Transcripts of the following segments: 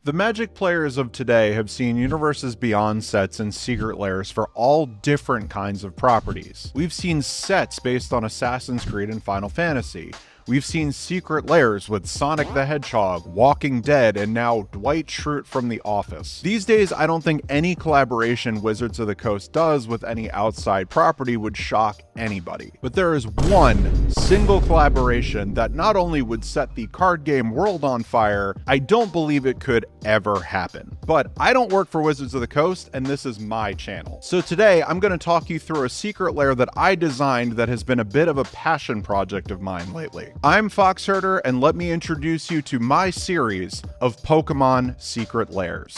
The Magic players of today have seen Universes Beyond sets and Secret Lairs for all different kinds of properties. We've seen sets based on Assassin's Creed and Final Fantasy. We've seen Secret Lairs with Sonic the Hedgehog, Walking Dead, and now Dwight Schrute from The Office. These days, I don't think any collaboration Wizards of the Coast does with any outside property would shock anybody. But there is one single collaboration that not only would set the card game world on fire, I don't believe it could ever happen. But I don't work for Wizards of the Coast, and this is my channel. So today, I'm going to talk you through a Secret Lair that I designed that has been a bit of a passion project of mine lately. I'm Foxherder, and let me introduce you to my series of Pokémon Secret Lairs.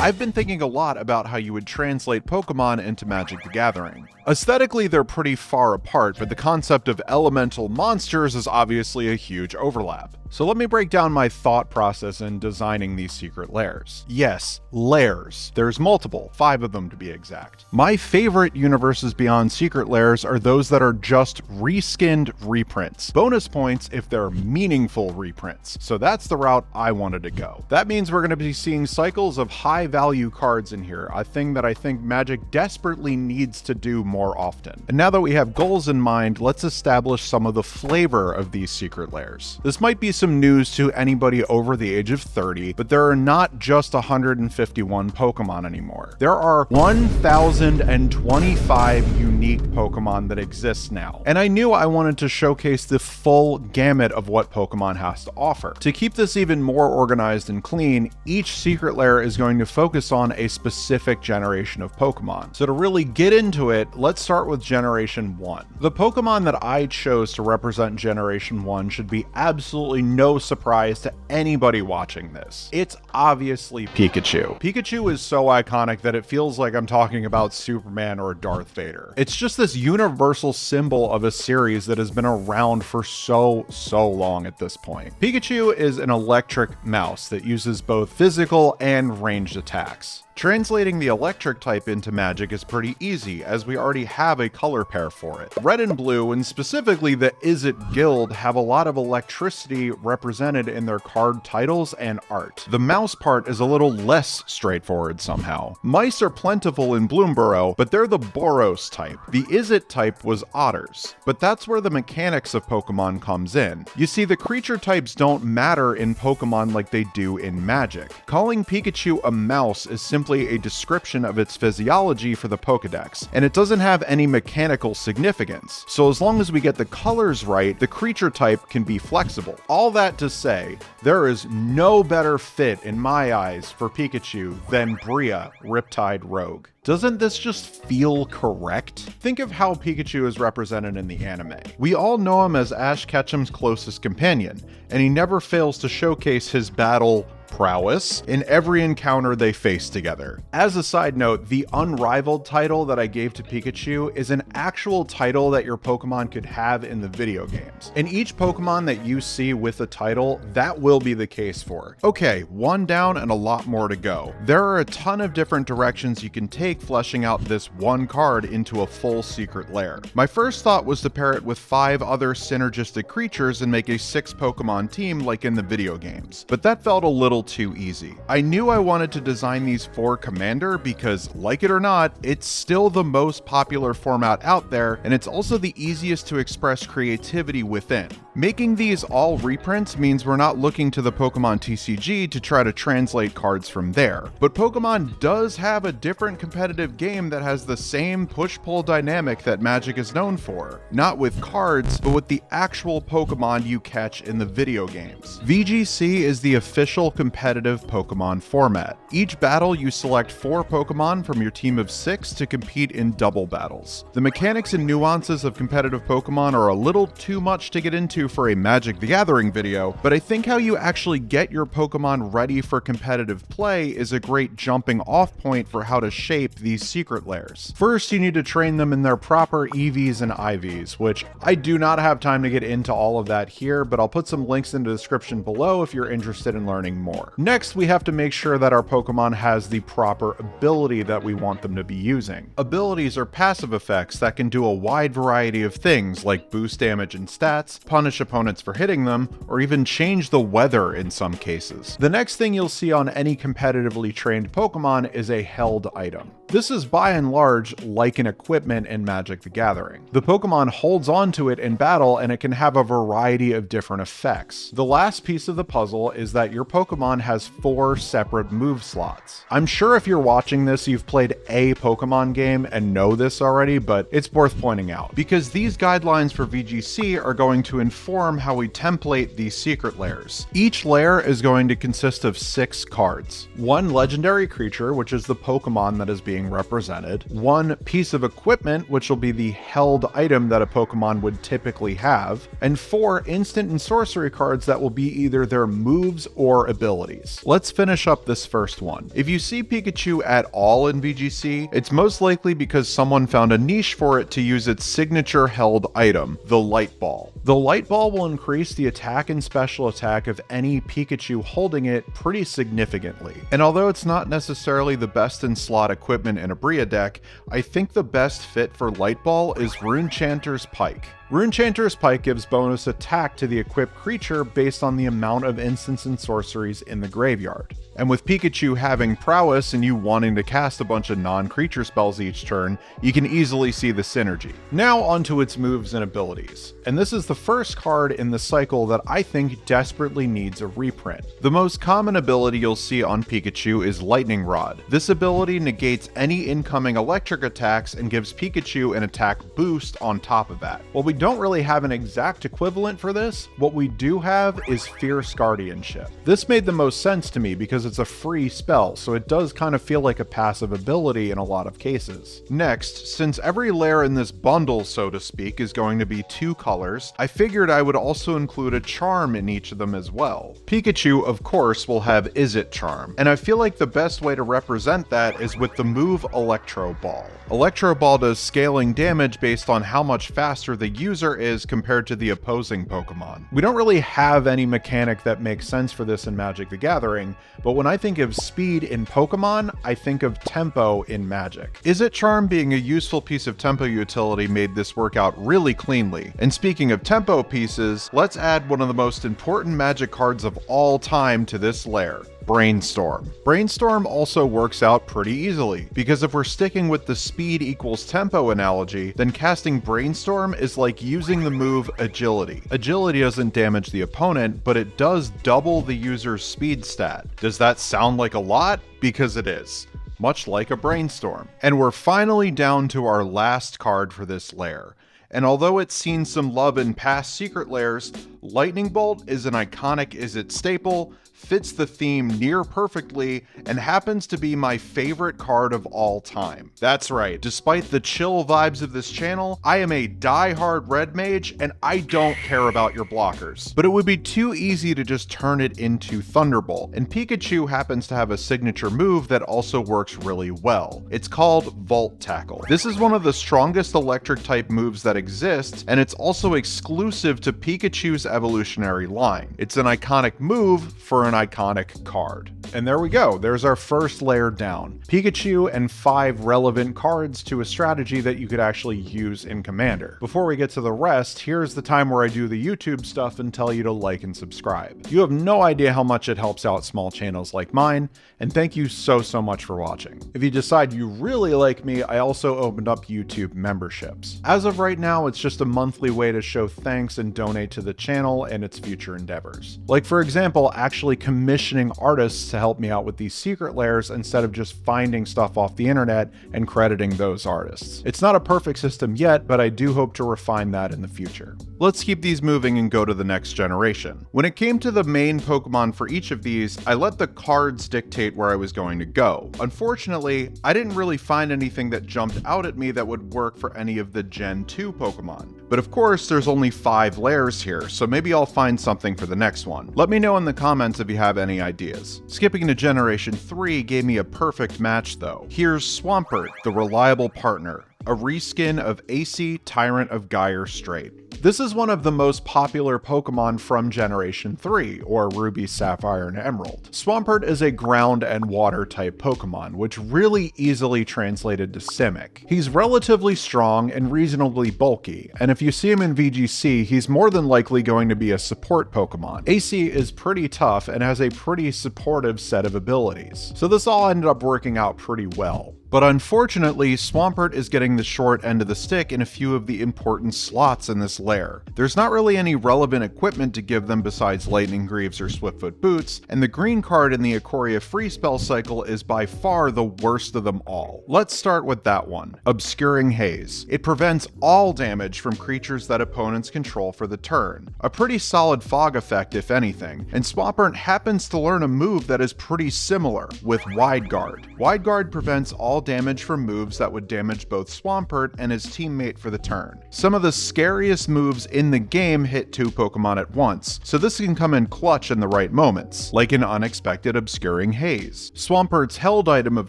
I've been thinking a lot about how you would translate Pokémon into Magic the Gathering. Aesthetically, they're pretty far apart, but the concept of elemental monsters is obviously a huge overlap. So let me break down my thought process in designing these Secret Lairs. Yes, lairs. There's multiple, 5 of them to be exact. My favorite Universes Beyond Secret Lairs are those that are just reskinned reprints. Bonus points if they're meaningful reprints. So that's the route I wanted to go. That means we're going to be seeing cycles of high value cards in here, a thing that I think Magic desperately needs to do more often. And now that we have goals in mind, let's establish some of the flavor of these Secret Lairs. This might be some news to anybody over the age of 30, but there are not just 151 Pokemon anymore. There are 1,025 unique Pokemon that exist now. And I knew I wanted to showcase the full gamut of what Pokemon has to offer. To keep this even more organized and clean, each Secret Lair is going to focus on a specific generation of Pokemon. So to really get into it, let's start with Generation 1. The Pokemon that I chose to represent Generation 1 should be absolutely no surprise to anybody watching this. It's obviously Pikachu. Pikachu is so iconic that it feels like I'm talking about Superman or Darth Vader. It's just this universal symbol of a series that has been around for so long at this point. Pikachu is an electric mouse that uses both physical and ranged attacks. Translating the electric type into Magic is pretty easy, as we already have a color pair for it. Red and blue, and specifically the Izzet Guild, have a lot of electricity represented in their card titles and art. The mouse part is a little less straightforward somehow. Mice are plentiful in Bloomborough, but they're the Boros type. The Izzet type was otters, but that's where the mechanics of Pokemon comes in. You see, the creature types don't matter in Pokemon like they do in Magic. Calling Pikachu a mouse is simply a description of its physiology for the Pokedex, and it doesn't have any mechanical significance. So as long as we get the colors right, the creature type can be flexible. All that to say, there is no better fit in my eyes for Pikachu than Bria, Riptide Rogue. Doesn't this just feel correct? Think of how Pikachu is represented in the anime. We all know him as Ash Ketchum's closest companion, and he never fails to showcase his battle prowess in every encounter they face together. As a side note, the unrivaled title that I gave to Pikachu is an actual title that your Pokemon could have in the video games. And each Pokemon that you see with a title, that will be the case for. Okay, one down and a lot more to go. There are a ton of different directions you can take fleshing out this one card into a full Secret Lair. My first thought was to pair it with 5 other synergistic creatures and make a 6 Pokemon team like in the video games, but that felt a little too easy. I knew I wanted to design these for Commander because, like it or not, it's still the most popular format out there, and it's also the easiest to express creativity within. Making these all reprints means we're not looking to the Pokemon TCG to try to translate cards from there. But Pokemon does have a different competitive game that has the same push-pull dynamic that Magic is known for. Not with cards, but with the actual Pokemon you catch in the video games. VGC is the official competitive Pokemon format. Each battle you select 4 Pokemon from your team of 6 to compete in double battles. The mechanics and nuances of competitive Pokemon are a little too much to get into for a Magic the Gathering video, but I think how you actually get your Pokemon ready for competitive play is a great jumping off point for how to shape these Secret Lairs. First, you need to train them in their proper EVs and IVs, which I do not have time to get into all of that here, but I'll put some links in the description below if you're interested in learning more. more. Next, we have to make sure that our Pokemon has the proper ability that we want them to be using. Abilities are passive effects that can do a wide variety of things, like boost damage and stats, punish opponents for hitting them, or even change the weather in some cases. The next thing you'll see on any competitively trained Pokemon is a held item. This is by and large like an equipment in Magic the Gathering. The Pokemon holds onto it in battle and it can have a variety of different effects. The last piece of the puzzle is that your Pokemon has 4 separate move slots. I'm sure if you're watching this, you've played a Pokemon game and know this already, but it's worth pointing out, because these guidelines for VGC are going to inform how we template these secret lairs. Each lair is going to consist of 6 cards. 1 legendary creature, which is the Pokemon that is being represented, 1 piece of equipment, which will be the held item that a Pokemon would typically have, and 4 instant and sorcery cards that will be either their moves or abilities. Let's finish up this first one. If you see Pikachu at all in VGC, it's most likely because someone found a niche for it to use its signature held item, the Light Ball. The Light Ball will increase the attack and special attack of any Pikachu holding it pretty significantly. And although it's not necessarily the best in slot equipment in a Bria deck, I think the best fit for Light Ball is Runechanter's Pike. Runechanter's Pike gives bonus attack to the equipped creature based on the amount of instants and sorceries in the graveyard. And with Pikachu having prowess and you wanting to cast a bunch of non-creature spells each turn, you can easily see the synergy. Now onto its moves and abilities. And this is the first card in the cycle that I think desperately needs a reprint. The most common ability you'll see on Pikachu is Lightning Rod. This ability negates any incoming electric attacks and gives Pikachu an attack boost on top of that. While we don't really have an exact equivalent for this, what we do have is Fierce Guardianship. This made the most sense to me because it's a free spell, so it does kind of feel like a passive ability in a lot of cases. Next, since every lair in this bundle, so to speak, is going to be 2 colors, I figured I would also include a charm in each of them as well. Pikachu, of course, will have Izzet Charm, and I feel like the best way to represent that is with the move Electro Ball. Electro Ball does scaling damage based on how much faster the user is compared to the opposing Pokemon. We don't really have any mechanic that makes sense for this in Magic the Gathering, but when I think of speed in Pokemon, I think of tempo in Magic. Izzet Charm being a useful piece of tempo utility made this work out really cleanly. And speaking of tempo pieces, let's add one of the most important Magic cards of all time to this lair. Brainstorm. Brainstorm also works out pretty easily, because if we're sticking with the speed equals tempo analogy, then casting Brainstorm is like using the move Agility. Agility doesn't damage the opponent, but it does double the user's speed stat. Does that sound like a lot? Because it is. Much like a Brainstorm. And we're finally down to our last card for this lair. And although it's seen some love in past Secret Lairs, Lightning Bolt is an iconic Izzet staple, fits the theme near perfectly, and happens to be my favorite card of all time. That's right, despite the chill vibes of this channel, I am a die-hard red mage and I don't care about your blockers. But it would be too easy to just turn it into Thunderbolt, and Pikachu happens to have a signature move that also works really well. It's called Volt Tackle. This is one of the strongest electric type moves that exists, and it's also exclusive to Pikachu's evolutionary line. It's an iconic move for an iconic card. And there we go, there's our first lair down. Pikachu and 5 relevant cards to a strategy that you could actually use in Commander. Before we get to the rest, here's the time where I do the YouTube stuff and tell you to like and subscribe. You have no idea how much it helps out small channels like mine, and thank you so much for watching. If you decide you really like me, I also opened up YouTube memberships. As of right now, it's just a monthly way to show thanks and donate to the channel and its future endeavors. Like for example, actually commissioning artists to help me out with these secret lairs instead of just finding stuff off the internet and crediting those artists. It's not a perfect system yet, but I do hope to refine that in the future. Let's keep these moving and go to the next generation. When it came to the main Pokemon for each of these, I let the cards dictate where I was going to go. Unfortunately, I didn't really find anything that jumped out at me that would work for any of the Gen 2 Pokemon. But of course, there's only 5 lairs here, so maybe I'll find something for the next one. Let me know in the comments if you have any ideas. Skipping to Generation 3 gave me a perfect match though. Here's Swampert, the reliable partner. a reskin of AC Tyrant of Gyre Strait. This is one of the most popular Pokemon from Generation 3, or Ruby, Sapphire, and Emerald. Swampert is a ground and water type Pokemon, which really easily translated to Simic. He's relatively strong and reasonably bulky, and if you see him in VGC, he's more than likely going to be a support Pokemon. AC is pretty tough and has a pretty supportive set of abilities, so this all ended up working out pretty well. But unfortunately, Swampert is getting the short end of the stick in a few of the important slots in this lair. There's not really any relevant equipment to give them besides Lightning Greaves or Swiftfoot Boots, and the green card in the Ikoria free spell cycle is by far the worst of them all. Let's start with that one, Obscuring Haze. It prevents all damage from creatures that opponents control for the turn. A pretty solid fog effect if anything, and Swampert happens to learn a move that is pretty similar, with Wide Guard. Wide Guard prevents all damage from moves that would damage both Swampert and his teammate for the turn. Some of the scariest moves in the game hit two Pokemon at once, so this can come in clutch in the right moments, like an unexpected Obscuring Haze. Swampert's held item of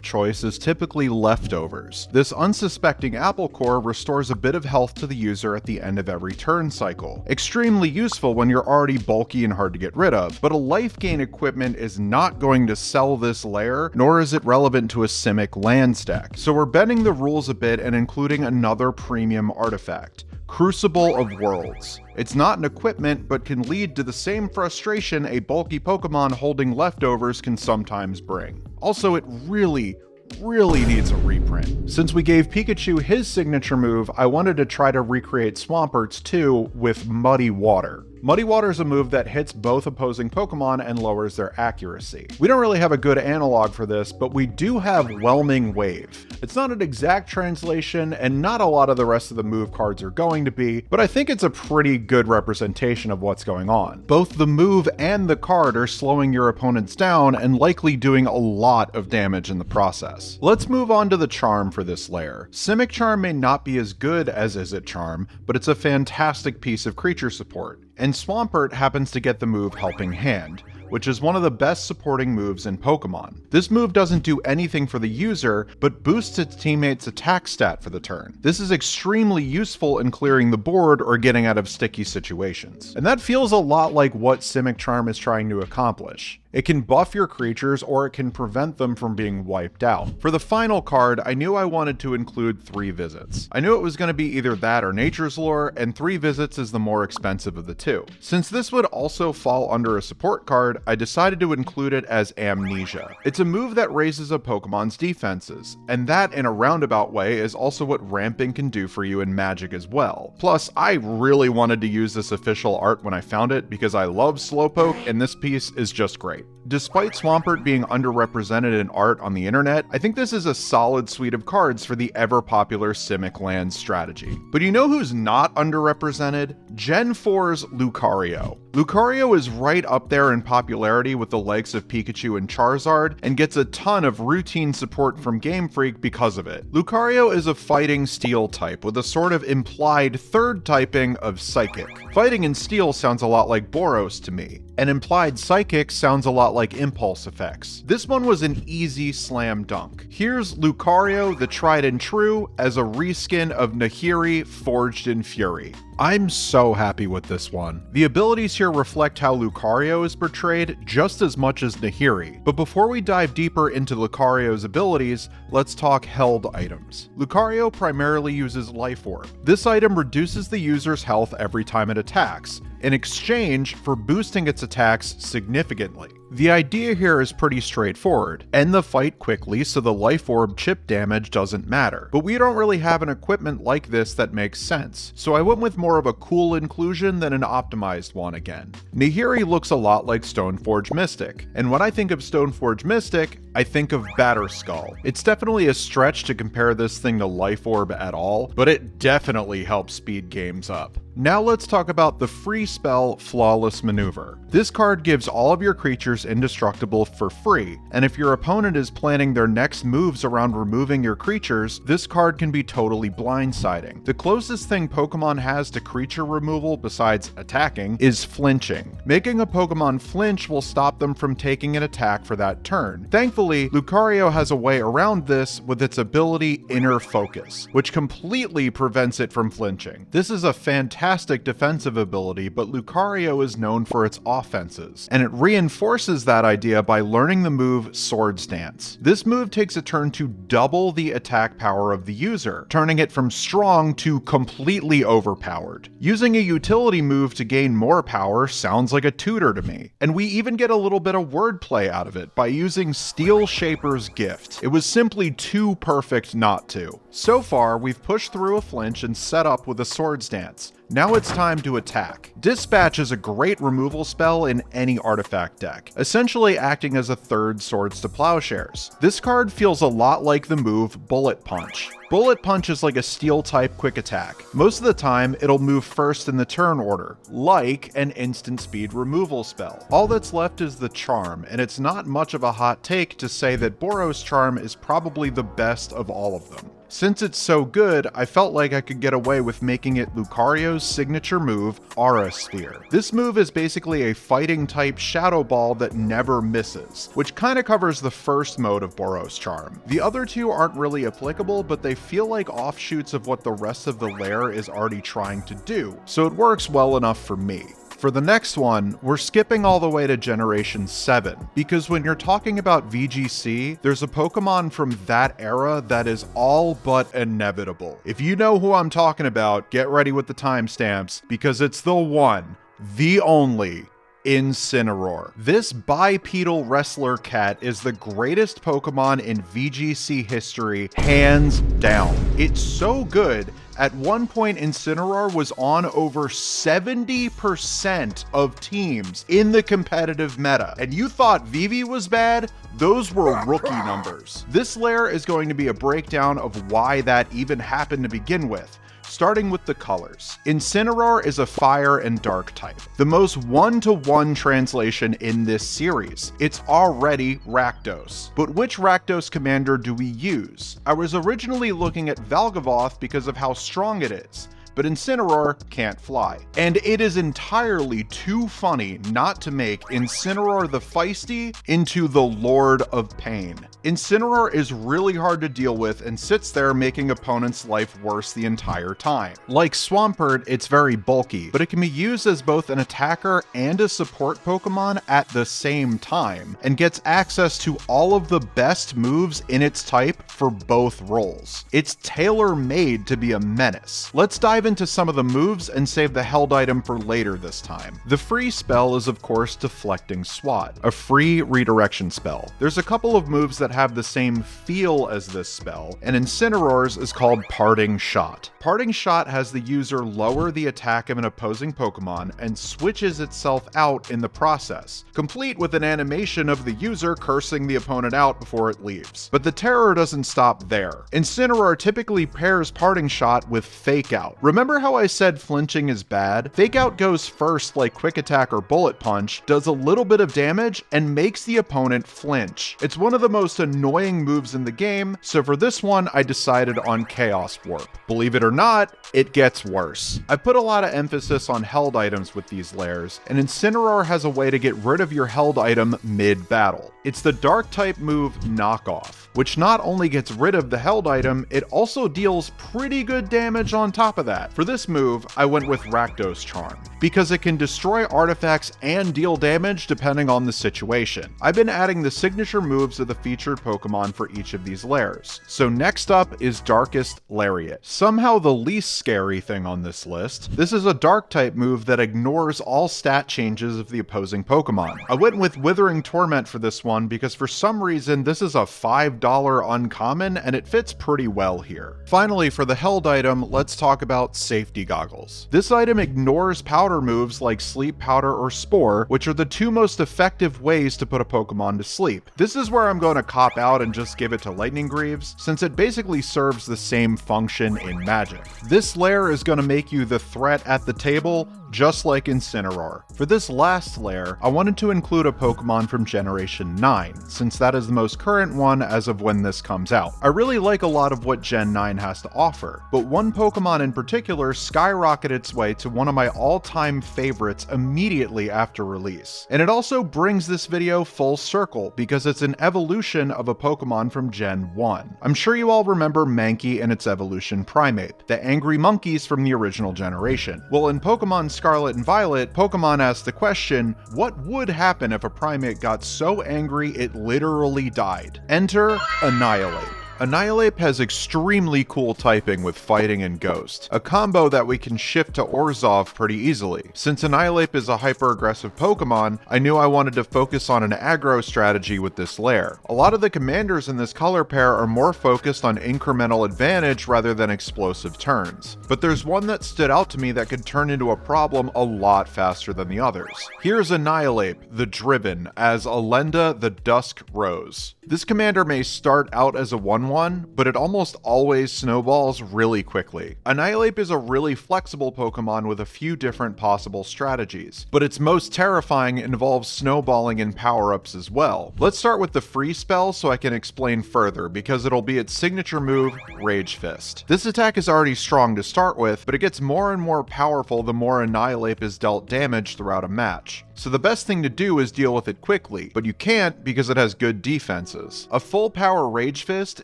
choice is typically Leftovers. This unsuspecting apple core restores a bit of health to the user at the end of every turn cycle. Extremely useful when you're already bulky and hard to get rid of, but a life gain equipment is not going to sell this lair, nor is it relevant to a Simic land stack. So we're bending the rules a bit and including another premium artifact, Crucible of Worlds. It's not an equipment, but can lead to the same frustration a bulky Pokemon holding leftovers can sometimes bring. Also, it really needs a reprint. Since we gave Pikachu his signature move, I wanted to try to recreate Swampert's too with Muddy Water. Muddy Water is a move that hits both opposing Pokemon and lowers their accuracy. We don't really have a good analog for this, but we do have Whelming Wave. It's not an exact translation, and not a lot of the rest of the move cards are going to be, but I think it's a pretty good representation of what's going on. Both the move and the card are slowing your opponents down and likely doing a lot of damage in the process. Let's move on to the charm for this lair. Simic Charm may not be as good as Izzet Charm, but it's a fantastic piece of creature support. And Swampert happens to get the move Helping Hand, which is one of the best supporting moves in Pokemon. This move doesn't do anything for the user, but boosts its teammate's attack stat for the turn. This is extremely useful in clearing the board or getting out of sticky situations. And that feels a lot like what Simic Charm is trying to accomplish. It can buff your creatures or it can prevent them from being wiped out. For the final card, I knew I wanted to include 3 Visits. I knew it was going to be either that or Nature's Lure, and 3 Visits is the more expensive of the two. Since this would also fall under a support card, I decided to include it as Amnesia. It's a move that raises a Pokemon's defenses, and that in a roundabout way is also what Ramping can do for you in Magic as well. Plus, I really wanted to use this official art when I found it because I love Slowpoke, and this piece is just great. Despite Swampert being underrepresented in art on the internet, I think this is a solid suite of cards for the ever-popular Simic Lands strategy. But you know who's not underrepresented? Gen 4's Lucario. Lucario is right up there in popularity with the likes of Pikachu and Charizard, and gets a ton of routine support from Game Freak because of it. Lucario is a fighting steel type with a sort of implied third typing of Psychic. Fighting in steel sounds a lot like Boros to me, and implied Psychic sounds a lot like Impulse effects. This one was an easy slam dunk. Here's Lucario, the tried and true, as a reskin of Nahiri forged in Fury. I'm so happy with this one. The abilities here reflect how Lucario is portrayed just as much as Nahiri. But before we dive deeper into Lucario's abilities, let's talk held items. Lucario primarily uses Life Orb. This item reduces the user's health every time it attacks, in exchange for boosting its attacks significantly. The idea here is pretty straightforward. End the fight quickly so the Life Orb chip damage doesn't matter. But we don't really have an equipment like this that makes sense, so I went with more of a cool inclusion than an optimized one again. Nahiri looks a lot like Stoneforge Mystic, and when I think of Stoneforge Mystic, I think of Batterskull. It's definitely a stretch to compare this thing to Life Orb at all, but it definitely helps speed games up. Now let's talk about the free spell Flawless Maneuver. This card gives all of your creatures indestructible for free, and if your opponent is planning their next moves around removing your creatures, this card can be totally blindsiding. The closest thing Pokemon has to creature removal besides attacking is flinching. Making a Pokemon flinch will stop them from taking an attack for that turn. Thankfully, Lucario has a way around this with its ability Inner Focus, which completely prevents it from flinching. This is a fantastic defensive ability, but Lucario is known for its offenses, and it reinforces that idea by learning the move Swords Dance. This move takes a turn to double the attack power of the user, turning it from strong to completely overpowered. Using a utility move to gain more power sounds like a tutor to me, and we even get a little bit of wordplay out of it by using Steel Shaper's Gift. It was simply too perfect not to. So far, we've pushed through a flinch and set up with a Swords Dance. Now it's time to attack. Dispatch is a great removal spell in any artifact deck, essentially acting as a third Swords to Plowshares. This card feels a lot like the move Bullet Punch. Bullet Punch is like a steel-type quick attack. Most of the time, it'll move first in the turn order, like an instant speed removal spell. All that's left is the Charm, and it's not much of a hot take to say that Boros Charm is probably the best of all of them. Since it's so good, I felt like I could get away with making it Lucario's signature move, Aura Sphere. This move is basically a fighting-type Shadow Ball that never misses, which kinda covers the first mode of Boros Charm. The other two aren't really applicable, but they feel like offshoots of what the rest of the Lair is already trying to do, so it works well enough for me. For the next one, we're skipping all the way to Generation 7, because when you're talking about VGC, there's a Pokemon from that era that is all but inevitable. If you know who I'm talking about, get ready with the timestamps, because it's the one, the only, Incineroar. This bipedal wrestler cat is the greatest Pokemon in VGC history, hands down. It's so good. At one point, Incineroar was on over 70% of teams in the competitive meta. And you thought Vivi was bad? Those were rookie numbers. This lair is going to be a breakdown of why that even happened to begin with. Starting with the colors. Incineroar is a fire and dark type, the most one-to-one translation in this series. It's already Rakdos. But which Rakdos commander do we use? I was originally looking at Valgavoth because of how strong it is, but Incineroar can't fly. And it is entirely too funny not to make Incineroar the feisty into the Lord of Pain. Incineroar is really hard to deal with and sits there making opponents' life worse the entire time. Like Swampert, it's very bulky, but it can be used as both an attacker and a support Pokemon at the same time, and gets access to all of the best moves in its type for both roles. It's tailor-made to be a menace. Let's dive into some of the moves and save the held item for later this time. The free spell is of course Deflecting Swat, a free redirection spell. There's a couple of moves that have the same feel as this spell, and Incineroar's is called Parting Shot. Parting Shot has the user lower the attack of an opposing Pokemon and switches itself out in the process, complete with an animation of the user cursing the opponent out before it leaves. But the terror doesn't stop there. Incineroar typically pairs Parting Shot with Fake Out. Remember how I said flinching is bad? Fake Out goes first like Quick Attack or Bullet Punch, does a little bit of damage, and makes the opponent flinch. It's one of the most annoying moves in the game, so for this one I decided on Chaos Warp. Believe it or not, it gets worse. I put a lot of emphasis on held items with these lairs, and Incineroar has a way to get rid of your held item mid-battle. It's the dark type move Knock Off, which not only gets rid of the held item, it also deals pretty good damage on top of that. For this move, I went with Rakdos Charm, because it can destroy artifacts and deal damage depending on the situation. I've been adding the signature moves of the featured Pokemon for each of these lairs. So next up is Darkest Lariat. Somehow the least scary thing on this list. This is a dark type move that ignores all stat changes of the opposing Pokemon. I went with Withering Torment for this one because for some reason this is a $5 uncommon and it fits pretty well here. Finally, for the held item, let's talk about out safety goggles. This item ignores powder moves like sleep powder or spore, which are the two most effective ways to put a Pokemon to sleep. This is where I'm going to cop out and just give it to Lightning Greaves, since it basically serves the same function in Magic. This Lair is going to make you the threat at the table, just like Incineroar. For this last lair, I wanted to include a Pokemon from Generation 9, since that is the most current one as of when this comes out. I really like a lot of what Gen 9 has to offer, but one Pokemon in particular skyrocketed its way to one of my all-time favorites immediately after release. And it also brings this video full circle, because it's an evolution of a Pokemon from Gen 1. I'm sure you all remember Mankey and its evolution Primeape, the angry monkeys from the original generation. Well, in Pokemon Scarlet and Violet, Pokemon asked the question, what would happen if a Primeape got so angry it literally died? Enter Annihilate. Annihilate has extremely cool typing with Fighting and Ghost, a combo that we can shift to Orzhov pretty easily. Since Annihilate is a hyper-aggressive Pokemon, I knew I wanted to focus on an aggro strategy with this lair. A lot of the commanders in this color pair are more focused on incremental advantage rather than explosive turns. But there's one that stood out to me that could turn into a problem a lot faster than the others. Here's Annihilate, the Driven, as Alenda the Dusk Rose. This commander may start out as a 1/1, but it almost always snowballs really quickly. Annihilate is a really flexible Pokemon with a few different possible strategies, but its most terrifying involves snowballing and power-ups as well. Let's start with the free spell so I can explain further, because it'll be its signature move, Rage Fist. This attack is already strong to start with, but it gets more and more powerful the more Annihilate is dealt damage throughout a match. So the best thing to do is deal with it quickly, but you can't because it has good defenses. A full power Rage Fist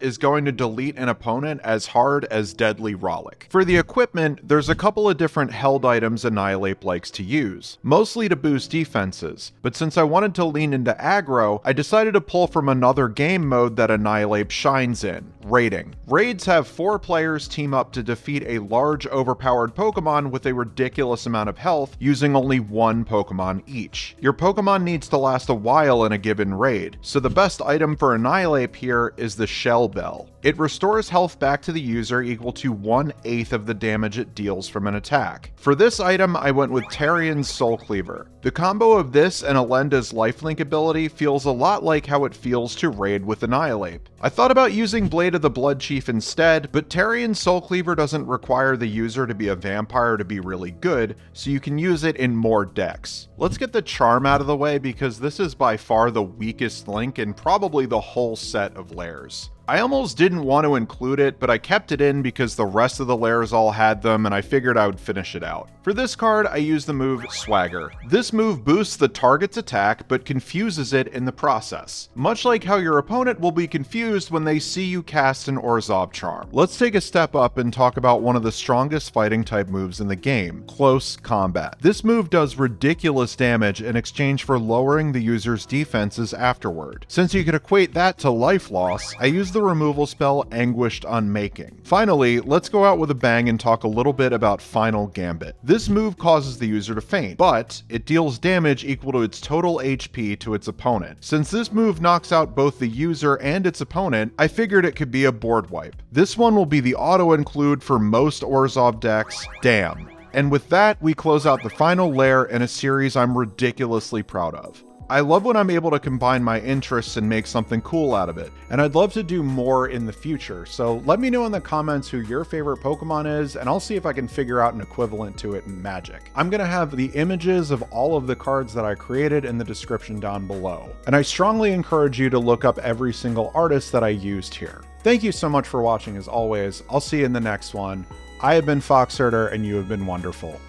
is going to delete an opponent as hard as Deadly Rollick. For the equipment, there's a couple of different held items Annihilate likes to use, mostly to boost defenses, but since I wanted to lean into aggro, I decided to pull from another game mode that Annihilate shines in, Raiding. Raids have 4 players team up to defeat a large overpowered Pokemon with a ridiculous amount of health using only one Pokemon each. Your Pokemon needs to last a while in a given raid, so the best item for Annihilate here is the Shell Bell. It restores health back to the user equal to 1/8 of the damage it deals from an attack. For this item, I went with Tarian's Soul Cleaver. The combo of this and Alenda's lifelink ability feels a lot like how it feels to raid with Annihilate. I thought about using Blade of the Blood Chief instead, but Tarian's Soul Cleaver doesn't require the user to be a vampire to be really good, so you can use it in more decks. Let's get the Charm out of the way because this is by far the weakest link in probably the whole set of lairs. I almost didn't want to include it, but I kept it in because the rest of the lairs all had them and I figured I would finish it out. For this card, I used the move Swagger. This move boosts the target's attack, but confuses it in the process, much like how your opponent will be confused when they see you cast an Orzhov Charm. Let's take a step up and talk about one of the strongest fighting type moves in the game, Close Combat. This move does ridiculous damage in exchange for lowering the user's defenses afterward. Since you could equate that to life loss, I used the removal spell Anguished Unmaking. Finally, let's go out with a bang and talk a little bit about Final Gambit. This move causes the user to faint, but it deals damage equal to its total HP to its opponent. Since this move knocks out both the user and its opponent, I figured it could be a board wipe. This one will be the auto-include for most Orzhov decks, damn. And with that, we close out the final lair in a series I'm ridiculously proud of. I love when I'm able to combine my interests and make something cool out of it, and I'd love to do more in the future, so let me know in the comments who your favorite Pokemon is, and I'll see if I can figure out an equivalent to it in Magic. I'm gonna have the images of all of the cards that I created in the description down below, and I strongly encourage you to look up every single artist that I used here. Thank you so much for watching as always. I'll see you in the next one. I have been Fox Herder, and you have been wonderful.